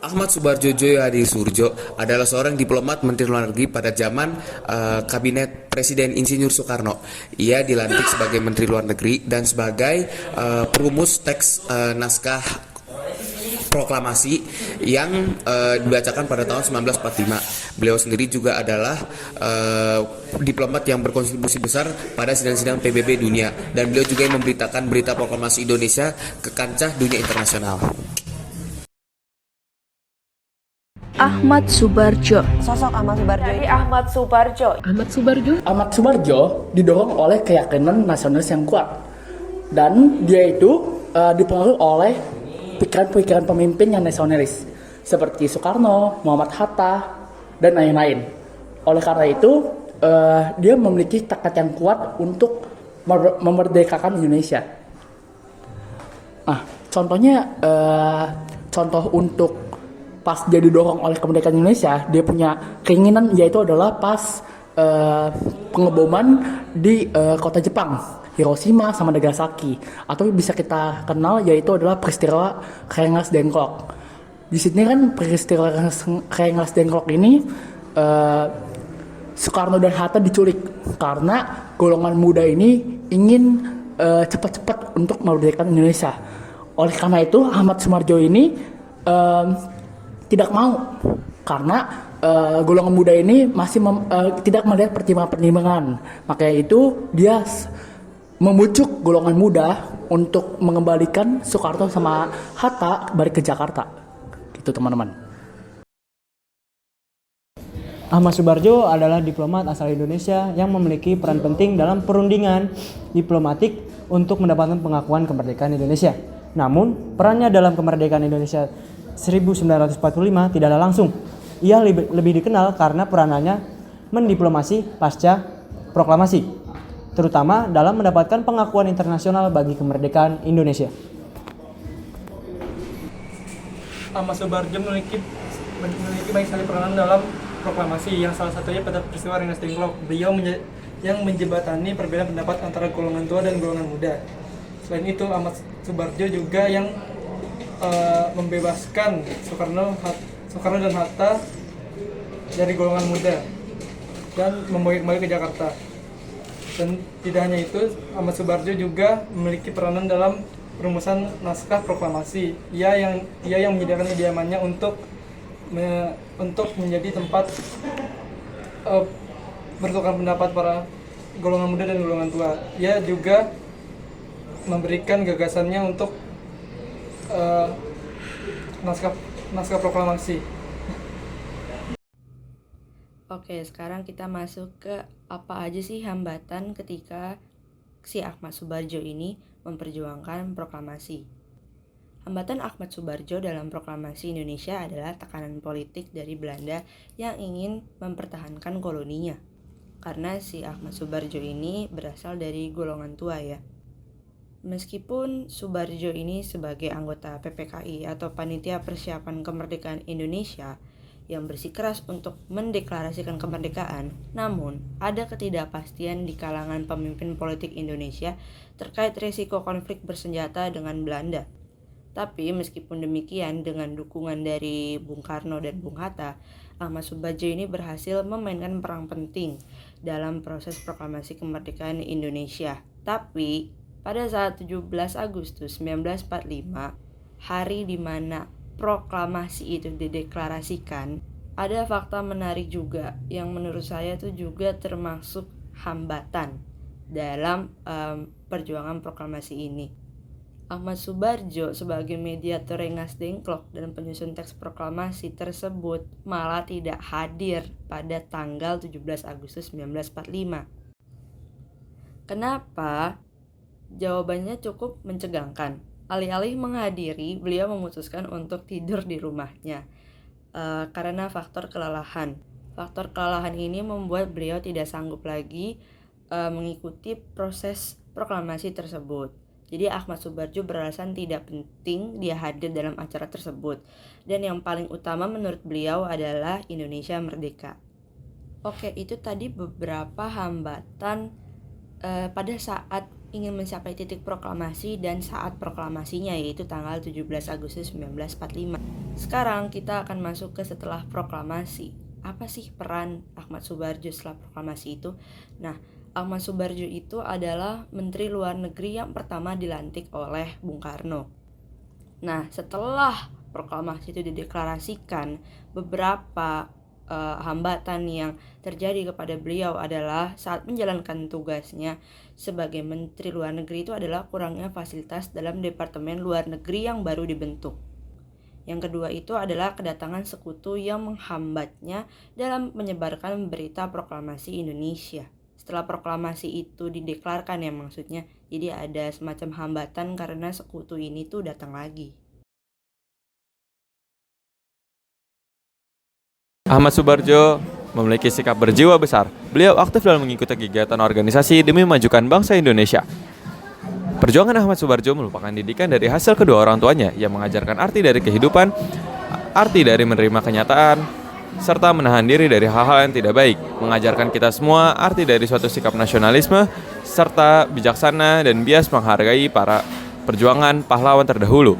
Ahmad Subarjo Hadi Surjo adalah seorang diplomat Menteri Luar Negeri pada zaman Kabinet Presiden Insinyur Soekarno. Ia dilantik sebagai Menteri Luar Negeri dan sebagai perumus teks naskah proklamasi yang dibacakan pada tahun 1945. Beliau sendiri juga adalah diplomat yang berkontribusi besar pada sidang-sidang PBB dunia, dan beliau juga yang memberitakan berita proklamasi Indonesia ke kancah dunia internasional. Ahmad Subarjo. Sosok Ahmad Subarjo Dari Ahmad Subarjo. Ahmad Subarjo didorong oleh keyakinan nasionalis yang kuat, dan dia itu dipengaruhi oleh pikiran-pikiran pemimpin yang nasionalis seperti Soekarno, Muhammad Hatta, dan lain-lain. Oleh karena itu, dia memiliki tekad yang kuat untuk memerdekakan Indonesia. Nah, contoh untuk pas dia didorong oleh kemerdekaan Indonesia, dia punya keinginan yaitu adalah pas pengeboman di kota Jepang, Hiroshima sama Nagasaki, atau bisa kita kenal yaitu adalah peristiwa Rengas Dengklok. Di sini kan peristiwa Rengas Dengklok ini Soekarno dan Hatta diculik karena golongan muda ini ingin cepat-cepat untuk memerdekakan Indonesia. Oleh karena itu Ahmad Subarjo ini tidak mau, karena golongan muda ini masih tidak melihat pertimbangan-pertimbangan. Makanya itu dia membujuk golongan muda untuk mengembalikan Soekarno sama Hatta balik ke Jakarta. Gitu teman-teman. Ahmad Subarjo adalah diplomat asal Indonesia yang memiliki peran penting dalam perundingan diplomatik untuk mendapatkan pengakuan kemerdekaan Indonesia. Namun, perannya dalam kemerdekaan Indonesia 1945 tidaklah langsung. Ia lebih dikenal karena peranannya mendiplomasi pasca proklamasi, terutama dalam mendapatkan pengakuan internasional bagi kemerdekaan Indonesia. Ahmad Subarjo memiliki banyak sekali peranan dalam proklamasi, yang salah satunya pada peristiwa Rengas Dengklok. Beliau yang menjembatani perbedaan pendapat antara golongan tua dan golongan muda. Selain itu, Ahmad Subarjo juga yang membebaskan Soekarno dan Hatta dari golongan muda dan membawa kembali ke Jakarta. Dan tidak hanya itu, Ahmad Subarjo juga memiliki peranan dalam perumusan naskah proklamasi. Ia yang menyediakan kediamannya untuk menjadi tempat bertukar pendapat para golongan muda dan golongan tua. Ia juga memberikan gagasannya untuk naskah proklamasi. Oke, sekarang kita masuk ke apa aja sih hambatan ketika si Ahmad Subarjo ini memperjuangkan proklamasi. Hambatan Ahmad Subarjo dalam proklamasi Indonesia adalah tekanan politik dari Belanda yang ingin mempertahankan koloninya. Karena si Ahmad Subarjo ini berasal dari golongan tua ya. Meskipun Subarjo ini sebagai anggota PPKI atau Panitia Persiapan Kemerdekaan Indonesia yang bersikeras untuk mendeklarasikan kemerdekaan, namun ada ketidakpastian di kalangan pemimpin politik Indonesia terkait risiko konflik bersenjata dengan Belanda. Tapi meskipun demikian, dengan dukungan dari Bung Karno dan Bung Hatta, Ahmad Subarjo ini berhasil memainkan peran penting dalam proses proklamasi kemerdekaan Indonesia. Tapi pada saat 17 Agustus 1945, hari di mana proklamasi itu dideklarasikan, ada fakta menarik juga yang menurut saya itu juga termasuk hambatan dalam perjuangan proklamasi ini. Ahmad Subarjo sebagai mediator Rengas Dengklok dan penyusun teks proklamasi tersebut malah tidak hadir pada tanggal 17 Agustus 1945. Kenapa? Jawabannya cukup mencegangkan. Alih-alih menghadiri, beliau memutuskan untuk tidur di rumahnya karena faktor kelelahan. Faktor kelelahan ini membuat beliau tidak sanggup lagi mengikuti proses proklamasi tersebut. Jadi Ahmad Subarjo beralasan tidak penting dia hadir dalam acara tersebut. Dan yang paling utama menurut beliau adalah Indonesia merdeka. Oke, itu tadi beberapa hambatan pada saat ingin mencapai titik proklamasi dan saat proklamasinya, yaitu tanggal 17 Agustus 1945. Sekarang kita akan masuk ke setelah proklamasi. Apa sih peran Ahmad Subarjo setelah proklamasi itu? Nah, Ahmad Subarjo itu adalah Menteri Luar Negeri yang pertama dilantik oleh Bung Karno. Nah, setelah proklamasi itu dideklarasikan, beberapa hambatan yang terjadi kepada beliau adalah saat menjalankan tugasnya sebagai Menteri Luar Negeri itu adalah kurangnya fasilitas dalam Departemen Luar Negeri yang baru dibentuk. Yang kedua itu adalah kedatangan sekutu yang menghambatnya dalam menyebarkan berita proklamasi Indonesia. Setelah proklamasi itu dideklarkan ya maksudnya, jadi ada semacam hambatan karena sekutu ini tuh datang lagi. Ahmad Subarjo memiliki sikap berjiwa besar. Beliau aktif dalam mengikuti kegiatan organisasi demi memajukan bangsa Indonesia. Perjuangan Ahmad Subarjo merupakan didikan dari hasil kedua orang tuanya yang mengajarkan arti dari kehidupan, arti dari menerima kenyataan, serta menahan diri dari hal-hal yang tidak baik, mengajarkan kita semua arti dari suatu sikap nasionalisme, serta bijaksana dan bias menghargai para perjuangan pahlawan terdahulu.